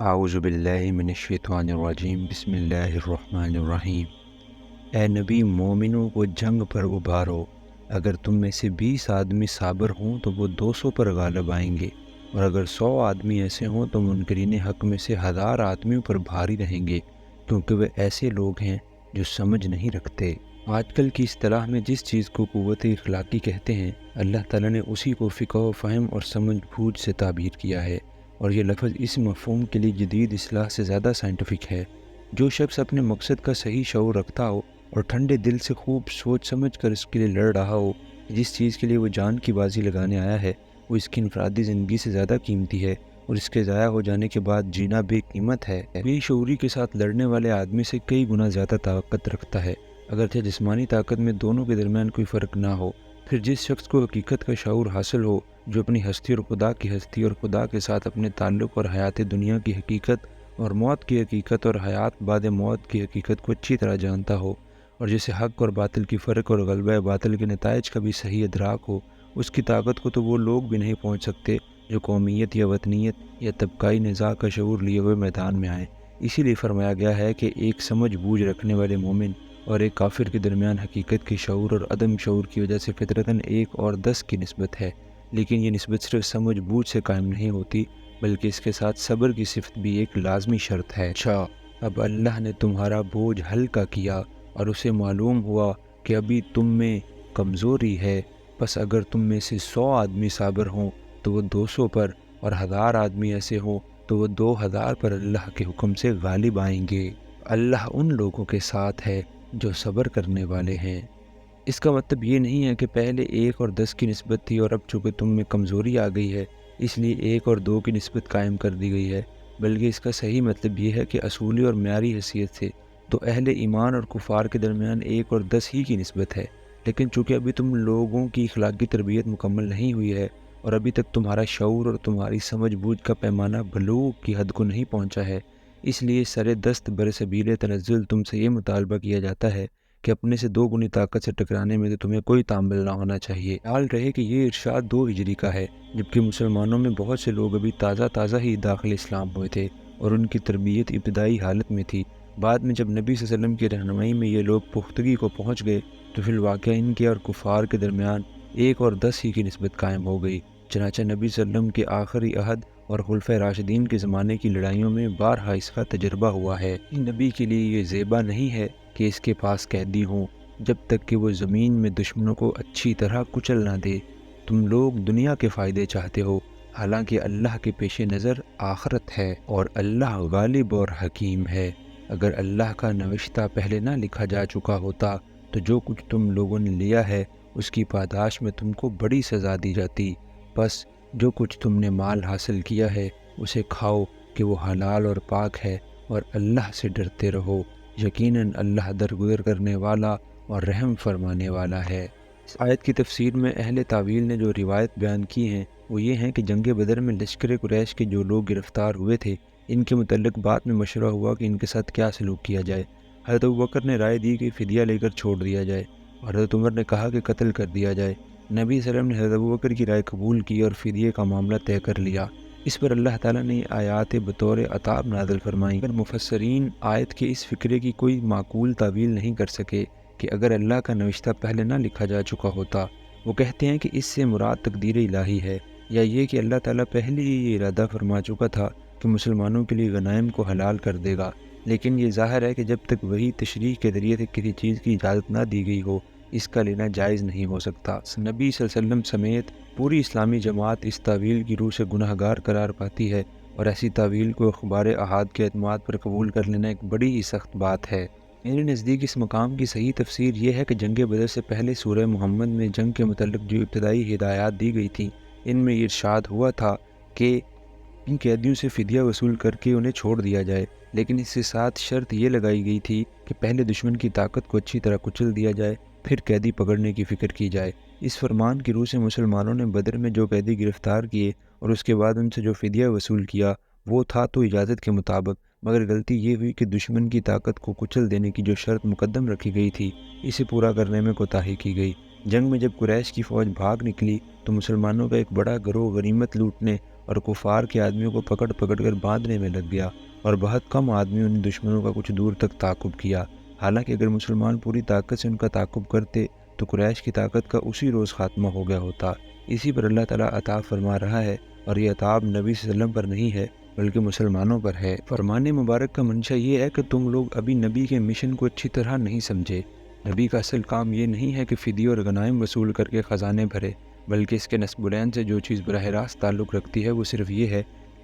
اعوذ باللہ من الشیطان الرجیم بسم اللہ الرحمن الرحیم۔ اے نبی، مومنوں کو جنگ پر ابھارو۔ اگر تم میں سے 20 آدمی صابر ہوں تو وہ 200 پر غالب آئیں گے، اور اگر 100 آدمی ایسے ہوں تو منکرین حق میں سے 1000 آدمیوں پر بھاری رہیں گے، کیونکہ وہ ایسے لوگ ہیں جو سمجھ نہیں رکھتے۔ آج کل کی اصطلاح میں جس چیز کو قوت اخلاقی کہتے ہیں، اللہ تعالیٰ نے اسی کو فقہ و فہم اور سمجھ بوجھ سے تعبیر کیا ہے، اور یہ لفظ اس مفہوم کے لیے جدید اصطلاح سے زیادہ سائنٹیفک ہے۔ جو شخص اپنے مقصد کا صحیح شعور رکھتا ہو اور ٹھنڈے دل سے خوب سوچ سمجھ کر اس کے لیے لڑ رہا ہو، جس چیز کے لیے وہ جان کی بازی لگانے آیا ہے، وہ اس کی انفرادی زندگی سے زیادہ قیمتی ہے، اور اس کے ضائع ہو جانے کے بعد جینا بے قیمت ہے۔ بے شعوری کے ساتھ لڑنے والے آدمی سے کئی گنا زیادہ طاقت رکھتا ہے، اگرچہ جسمانی طاقت میں دونوں کے درمیان کوئی فرق نہ ہو۔ پھر جس شخص کو حقیقت کا شعور حاصل ہو، جو اپنی ہستی اور خدا کی ہستی اور خدا کے ساتھ اپنے تعلق اور حیات دنیا کی حقیقت اور موت کی حقیقت اور حیات بعد موت کی حقیقت کو اچھی طرح جانتا ہو، اور جسے حق اور باطل کی فرق اور غلبہ باطل کے نتائج کا بھی صحیح ادراک ہو، اس کی طاقت کو تو وہ لوگ بھی نہیں پہنچ سکتے جو قومیت یا وطنیت یا طبقائی نزاع کا شعور لیے ہوئے میدان میں آئیں۔ اسی لیے فرمایا گیا ہے کہ ایک سمجھ بوجھ رکھنے والے مومن اور ایک کافر کے درمیان حقیقت کے شعور اور عدم شعور کی وجہ سے فطرتاً 1 اور 10 کی نسبت ہے، لیکن یہ نسبت صرف سمجھ بوجھ سے قائم نہیں ہوتی، بلکہ اس کے ساتھ صبر کی صفت بھی ایک لازمی شرط ہے۔ اچھا، اب اللہ نے تمہارا بوجھ ہلکا کیا اور اسے معلوم ہوا کہ ابھی تم میں کمزوری ہے، پس اگر تم میں سے 100 آدمی صابر ہوں تو وہ 200 پر، اور 1000 آدمی ایسے ہوں تو وہ 2000 پر اللہ کے حکم سے غالب آئیں گے۔ اللہ ان لوگوں کے ساتھ ہے جو صبر کرنے والے ہیں۔ اس کا مطلب یہ نہیں ہے کہ پہلے 1 اور 10 کی نسبت تھی اور اب چونکہ تم میں کمزوری آ گئی ہے اس لیے 1 اور 2 کی نسبت قائم کر دی گئی ہے، بلکہ اس کا صحیح مطلب یہ ہے کہ اصولی اور معیاری حیثیت سے تو اہل ایمان اور کفار کے درمیان 1 اور 10 ہی کی نسبت ہے، لیکن چونکہ ابھی تم لوگوں کی اخلاقی تربیت مکمل نہیں ہوئی ہے اور ابھی تک تمہارا شعور اور تمہاری سمجھ بوجھ کا پیمانہ بلوغ کی حد کو نہیں پہنچا ہے، اس لیے سر دست برسبیل تنزل تم سے یہ مطالبہ کیا جاتا ہے کہ اپنے سے 2 گنی طاقت سے ٹکرانے میں تو تمہیں کوئی تامل نہ ہونا چاہیے۔ خیال رہے کہ یہ ارشاد 2 ہجری کا ہے، جبکہ مسلمانوں میں بہت سے لوگ ابھی تازہ ہی داخل اسلام ہوئے تھے اور ان کی تربیت ابتدائی حالت میں تھی۔ بعد میں جب نبی صلی اللہ علیہ وسلم کی رہنمائی میں یہ لوگ پختگی کو پہنچ گئے تو پھر الواقع ان کے اور کفار کے درمیان 1 اور 10 ہی کی نسبت قائم ہو گئی، چنانچہ نبی صلی اللہ علیہ وسلم کے آخری عہد اور خلفۂ راشدین کے زمانے کی لڑائیوں میں بارہا اس کا تجربہ ہوا ہے۔ نبی کے لیے یہ زیبا نہیں ہے کہ اس کے پاس قیدی ہوں جب تک کہ وہ زمین میں دشمنوں کو اچھی طرح کچل نہ دے۔ تم لوگ دنیا کے فائدے چاہتے ہو، حالانکہ اللہ کے پیش نظر آخرت ہے، اور اللہ غالب اور حکیم ہے۔ اگر اللہ کا نوشتہ پہلے نہ لکھا جا چکا ہوتا تو جو کچھ تم لوگوں نے لیا ہے اس کی پاداش میں تم کو بڑی سزا دی جاتی، بس جو کچھ تم نے مال حاصل کیا ہے اسے کھاؤ کہ وہ حلال اور پاک ہے، اور اللہ سے ڈرتے رہو، یقیناً اللہ درگزر کرنے والا اور رحم فرمانے والا ہے۔ اس آیت کی تفسیر میں اہل تاویل نے جو روایت بیان کی ہیں وہ یہ ہیں کہ جنگ بدر میں لشکر قریش کے جو لوگ گرفتار ہوئے تھے ان کے متعلق بعد میں مشورہ ہوا کہ ان کے ساتھ کیا سلوک کیا جائے۔ حضرت ابوبکر نے رائے دی کہ فدیہ لے کر چھوڑ دیا جائے، اور حضرت عمر نے کہا کہ قتل کر دیا جائے۔ نبی صلی اللہ علیہ وسلم نے حضرت ابوبکر کی رائے قبول کی اور فدیے کا معاملہ طے کر لیا۔ اس پر اللہ تعالیٰ نے آیات بطور عتاب نازل فرمائیں، مگر مفسرین آیت کے اس فکرے کی کوئی معقول تعویل نہیں کر سکے کہ اگر اللہ کا نوشتہ پہلے نہ لکھا جا چکا ہوتا۔ وہ کہتے ہیں کہ اس سے مراد تقدیر الہی ہے، یا یہ کہ اللہ تعالیٰ پہلے ہی یہ ارادہ فرما چکا تھا کہ مسلمانوں کے لیے غنائم کو حلال کر دے گا، لیکن یہ ظاہر ہے کہ جب تک وہی تشریح کے ذریعے سے کسی چیز کی اجازت نہ دی گئی ہو اس کا لینا جائز نہیں ہو سکتا۔ نبی صلی اللہ علیہ وسلم سمیت پوری اسلامی جماعت اس تعویل کی روح سے گناہ گار قرار پاتی ہے، اور ایسی تعویل کو اخبار احاد کے اعتماد پر قبول کر لینا ایک بڑی ہی سخت بات ہے۔ میرے نزدیک اس مقام کی صحیح تفسیر یہ ہے کہ جنگ بدر سے پہلے سورہ محمد میں جنگ کے متعلق جو ابتدائی ہدایات دی گئی تھیں ان میں یہ ارشاد ہوا تھا کہ ان قیدیوں سے فدیہ وصول کر کے انہیں چھوڑ دیا جائے، لیکن اس کے ساتھ شرط یہ لگائی گئی تھی کہ پہلے دشمن کی طاقت کو اچھی طرح کچل دیا جائے، پھر قیدی پکڑنے کی فکر کی جائے۔ اس فرمان کی روح سے مسلمانوں نے بدر میں جو قیدی گرفتار کیے اور اس کے بعد ان سے جو فدیہ وصول کیا وہ تھا تو اجازت کے مطابق، مگر غلطی یہ ہوئی کہ دشمن کی طاقت کو کچل دینے کی جو شرط مقدم رکھی گئی تھی اسے پورا کرنے میں کوتاہی کی گئی۔ جنگ میں جب قریش کی فوج بھاگ نکلی تو مسلمانوں کا ایک بڑا گروہ غنیمت لوٹنے اور کفار کے آدمیوں کو پکڑ پکڑ کر باندھنے میں لگ گیا، اور بہت کم آدمیوں نے دشمنوں کا کچھ دور تک تعاقب کیا۔ حالانکہ اگر مسلمان پوری طاقت سے ان کا تعاقب کرتے تو قریش کی طاقت کا اسی روز خاتمہ ہو گیا ہوتا۔ اسی پر اللہ تعالیٰ عتاب فرما رہا ہے، اور یہ عتاب نبی صلی اللہ علیہ وسلم پر نہیں ہے بلکہ مسلمانوں پر ہے۔ فرمان مبارک کا منشا یہ ہے کہ تم لوگ ابھی نبی کے مشن کو اچھی طرح نہیں سمجھے۔ نبی کا اصل کام یہ نہیں ہے کہ فدیے اور غنائم وصول کر کے خزانے بھرے، بلکہ اس کے نسب العین سے جو چیز براہ راست تعلق رکھتی ہے وہ صرف یہ ہے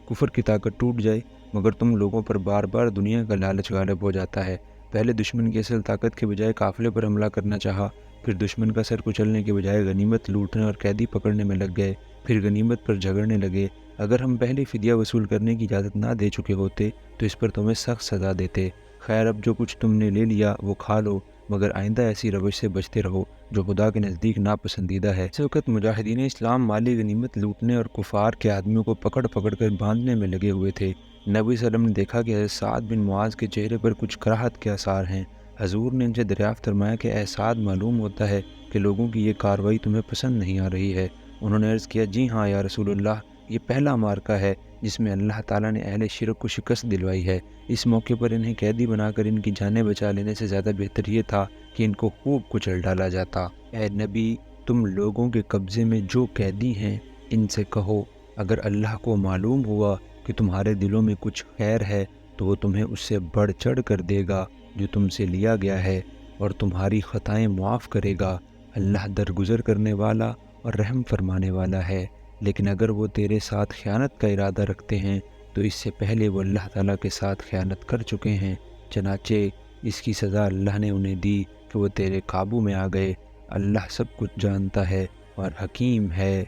کفر کی طاقت ٹوٹ جائے، مگر تم لوگوں پر بار بار دنیا کا لالچ غالب ہو جاتا ہے۔ پہلے دشمن کی اصل طاقت کے بجائے قافلے پر حملہ کرنا چاہا، پھر دشمن کا سر کچلنے کے بجائے غنیمت لوٹنے اور قیدی پکڑنے میں لگ گئے، پھر غنیمت پر جھگڑنے لگے۔ اگر ہم پہلے فدیہ وصول کرنے کی اجازت نہ دے چکے ہوتے تو اس پر تمہیں سخت سزا دیتے۔ خیر، اب جو کچھ تم نے لے لیا وہ کھا لو، مگر آئندہ ایسی روش سے بچتے رہو جو خدا کے نزدیک ناپسندیدہ ہے۔ اس وقت مجاہدین اسلام مالی غنیمت لوٹنے اور کفار کے آدمیوں کو پکڑ پکڑ کر باندھنے میں لگے ہوئے تھے۔ نبی صلی اللہ علیہ وسلم نے دیکھا کہ حضرت سعد بن معاذ کے چہرے پر کچھ کراہت کے آثار ہیں۔ حضور نے ان سے دریافت فرمایا کہ اے سعد، معلوم ہوتا ہے کہ لوگوں کی یہ کارروائی تمہیں پسند نہیں آ رہی ہے۔ انہوں نے عرض کیا، جی ہاں یا رسول اللہ، یہ پہلا معرکہ ہے جس میں اللہ تعالیٰ نے اہل شرک کو شکست دلوائی ہے۔ اس موقع پر انہیں قیدی بنا کر ان کی جانیں بچا لینے سے زیادہ بہتر یہ تھا کہ ان کو خوب کچل ڈالا جاتا۔ اے نبی، تم لوگوں کے قبضے میں جو قیدی ہیں ان سے کہو، اگر اللہ کو معلوم ہوا کہ تمہارے دلوں میں کچھ خیر ہے تو وہ تمہیں اس سے بڑھ چڑھ کر دے گا جو تم سے لیا گیا ہے، اور تمہاری خطائیں معاف کرے گا۔ اللہ درگزر کرنے والا اور رحم فرمانے والا ہے۔ لیکن اگر وہ تیرے ساتھ خیانت کا ارادہ رکھتے ہیں تو اس سے پہلے وہ اللہ تعالیٰ کے ساتھ خیانت کر چکے ہیں، چنانچہ اس کی سزا اللہ نے انہیں دی کہ وہ تیرے قابو میں آ گئے۔ اللہ سب کچھ جانتا ہے اور حکیم ہے۔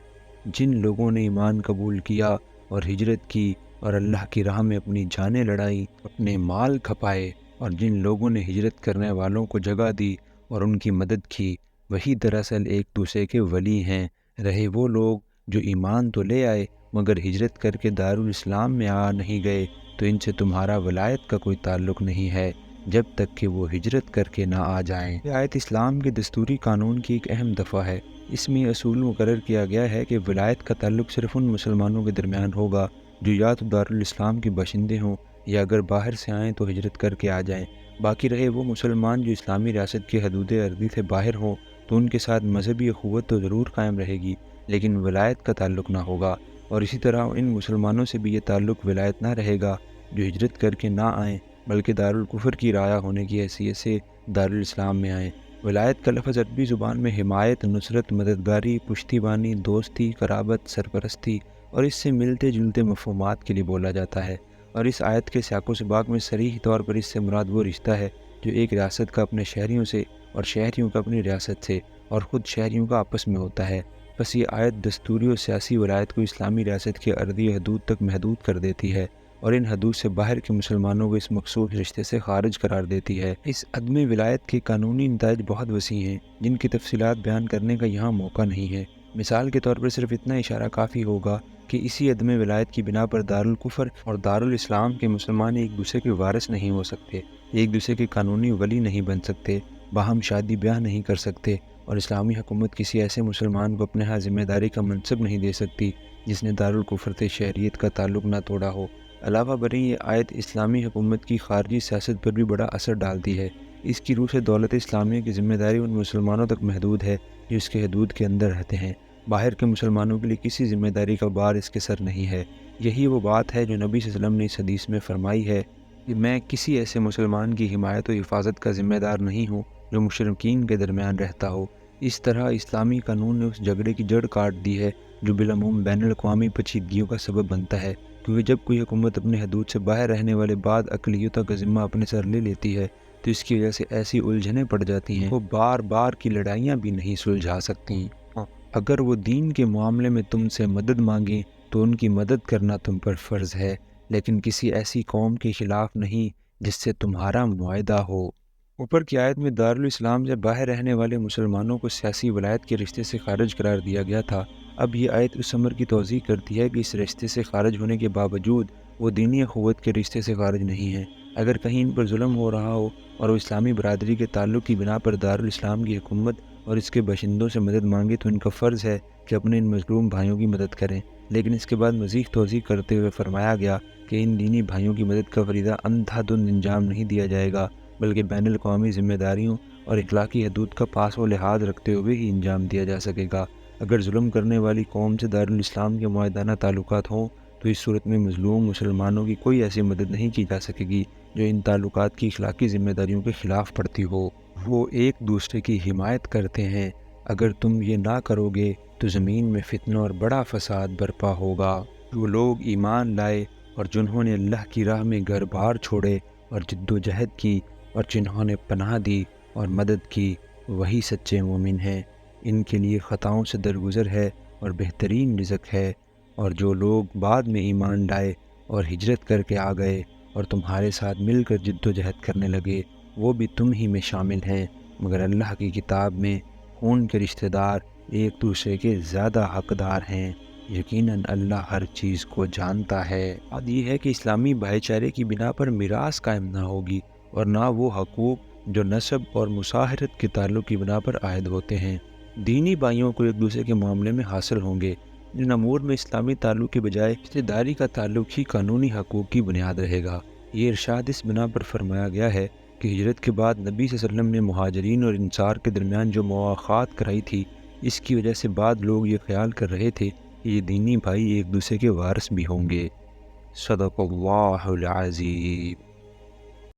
جن لوگوں نے ایمان قبول کیا اور ہجرت کی اور اللہ کی راہ میں اپنی جانیں لڑائیں، اپنے مال کھپائے، اور جن لوگوں نے ہجرت کرنے والوں کو جگہ دی اور ان کی مدد کی، وہی دراصل ایک دوسرے کے ولی ہیں۔ رہے وہ لوگ جو ایمان تو لے آئے مگر ہجرت کر کے دارالاسلام میں آ نہیں گئے، تو ان سے تمہارا ولایت کا کوئی تعلق نہیں ہے جب تک کہ وہ ہجرت کر کے نہ آ جائیں۔ یہ آیت اسلام کے دستوری قانون کی ایک اہم دفعہ ہے۔ اس میں اصول مقرر کیا گیا ہے کہ ولایت کا تعلق صرف ان مسلمانوں کے درمیان ہوگا جو یا تو دارالاسلام کے باشندے ہوں یا اگر باہر سے آئیں تو ہجرت کر کے آ جائیں۔ باقی رہے وہ مسلمان جو اسلامی ریاست کی حدود ارضی سے باہر ہوں تو ان کے ساتھ مذہبی اخوت تو ضرور قائم رہے گی لیکن ولایت کا تعلق نہ ہوگا، اور اسی طرح ان مسلمانوں سے بھی یہ تعلق ولایت نہ رہے گا جو ہجرت کر کے نہ آئیں بلکہ دارالکفر کی رعایا ہونے کی حیثیت سے دارالاسلام میں آئیں۔ ولایت کا لفظ عربی زبان میں حمایت، نصرت، مددگاری، پشتی بانی، دوستی، قرابت، سرپرستی اور اس سے ملتے جلتے مفہومات کے لیے بولا جاتا ہے، اور اس آیت کے سیاق و سباق میں صریح طور پر اس سے مراد وہ رشتہ ہے جو ایک ریاست کا اپنے شہریوں سے اور شہریوں کا اپنی ریاست سے اور خود شہریوں کا آپس میں ہوتا ہے۔ بس یہ آیت دستوری اور سیاسی ولایت کو اسلامی ریاست کی ارضی حدود تک محدود کر دیتی ہے اور ان حدود سے باہر کے مسلمانوں کو اس مخصوص رشتے سے خارج قرار دیتی ہے۔ اس عدم ولایت کے قانونی نتائج بہت وسیع ہیں جن کی تفصیلات بیان کرنے کا یہاں موقع نہیں ہے۔ مثال کے طور پر صرف اتنا اشارہ کافی ہوگا کہ اسی عدم ولایت کی بنا پر دارالکفر اور دارالاسلام کے مسلمان ایک دوسرے کے وارث نہیں ہو سکتے، ایک دوسرے کے قانونی ولی نہیں بن سکتے، باہم شادی بیاہ نہیں کر سکتے، اور اسلامی حکومت کسی ایسے مسلمان کو اپنے ہاں ذمہ داری کا منصب نہیں دے سکتی جس نے دارالکفر سے شہریت کا تعلق نہ توڑا ہو۔ علاوہ بریں یہ آیت اسلامی حکومت کی خارجی سیاست پر بھی بڑا اثر ڈالتی ہے۔ اس کی روح سے دولت اسلامیہ کی ذمہ داری ان مسلمانوں تک محدود ہے جو اس کے حدود کے اندر رہتے ہیں۔ باہر کے مسلمانوں کے لیے کسی ذمہ داری کا بار اس کے سر نہیں ہے۔ یہی وہ بات ہے جو نبی صلی اللہ علیہ وسلم نے اس حدیث میں فرمائی ہے کہ میں کسی ایسے مسلمان کی حمایت و حفاظت کا ذمہ دار نہیں ہوں جو مشرکین کے درمیان رہتا ہو۔ اس طرح اسلامی قانون نے اس جھگڑے کی جڑ کاٹ دی ہے جو بالعموم بین الاقوامی پیچیدگیوں کا سبب بنتا ہے، کیونکہ جب کوئی حکومت اپنے حدود سے باہر رہنے والے بعض اقلیتوں کا ذمہ اپنے سر لے لیتی ہے تو اس کی وجہ سے ایسی الجھنیں پڑ جاتی ہیں وہ بار بار کی لڑائیاں بھی نہیں سلجھا سکتی۔ اگر وہ دین کے معاملے میں تم سے مدد مانگیں تو ان کی مدد کرنا تم پر فرض ہے، لیکن کسی ایسی قوم کے خلاف نہیں جس سے تمہارا معاہدہ ہو۔ اوپر کی آیت میں دارالاسلام سے باہر رہنے والے مسلمانوں کو سیاسی ولایت کے رشتے سے خارج قرار دیا گیا تھا۔ اب یہ آیت اس امر کی توضیح کرتی ہے کہ اس رشتے سے خارج ہونے کے باوجود وہ دینی اخوت کے رشتے سے خارج نہیں ہیں۔ اگر کہیں ان پر ظلم ہو رہا ہو اور وہ اسلامی برادری کے تعلق کی بنا پر دارالاسلام کی حکومت اور اس کے باشندوں سے مدد مانگے تو ان کا فرض ہے کہ اپنے ان مظلوم بھائیوں کی مدد کریں، لیکن اس کے بعد مزید توضیح کرتے ہوئے فرمایا گیا کہ ان دینی بھائیوں کی مدد کا فریضہ اندھا دھند انجام نہیں دیا جائے گا، بلکہ بین الاقوامی ذمہ داریوں اور اخلاقی حدود کا پاس و لحاظ رکھتے ہوئے ہی انجام دیا جا سکے گا۔ اگر ظلم کرنے والی قوم سے دارالاسلام کے معاہدانہ تعلقات ہوں تو اس صورت میں مظلوم مسلمانوں کی کوئی ایسی مدد نہیں کی جا سکے گی جو ان تعلقات کی اخلاقی ذمہ داریوں کے خلاف پڑتی ہو۔ وہ ایک دوسرے کی حمایت کرتے ہیں۔ اگر تم یہ نہ کرو گے تو زمین میں فتنہ اور بڑا فساد برپا ہوگا۔ جو لوگ ایمان لائے اور جنہوں نے اللہ کی راہ میں گھر بار چھوڑے اور جد و جہد کی اور جنہوں نے پناہ دی اور مدد کی، وہی سچے مومن ہیں۔ ان کے لیے خطاؤں سے درگزر ہے اور بہترین رزق ہے۔ اور جو لوگ بعد میں ایمان لائے اور ہجرت کر کے آ گئے اور تمہارے ساتھ مل کر جد و جہد کرنے لگے، وہ بھی تم ہی میں شامل ہیں، مگر اللہ کی کتاب میں خون کے رشتہ دار ایک دوسرے کے زیادہ حقدار ہیں۔ یقیناً اللہ ہر چیز کو جانتا ہے۔ بات یہ ہے کہ اسلامی بھائی چارے کی بنا پر میراث قائم نہ ہوگی اور نہ وہ حقوق جو نسب اور مصاہرت کے تعلق کی بنا پر عائد ہوتے ہیں۔ دینی بھائیوں کو ایک دوسرے کے معاملے میں حاصل ہوں گے۔ ان امور میں اسلامی تعلق کے بجائے رشتہ داری کا تعلق ہی قانونی حقوق کی بنیاد رہے گا۔ یہ ارشاد اس بنا پر فرمایا گیا ہے کہ ہجرت کے بعد نبی صلی اللہ علیہ وسلم نے مہاجرین اور انصار کے درمیان جو مواخات کرائی تھی، اس کی وجہ سے بعد لوگ یہ خیال کر رہے تھے کہ یہ دینی بھائی ایک دوسرے کے وارث بھی ہوں گے۔ صدق اللہ العظیم۔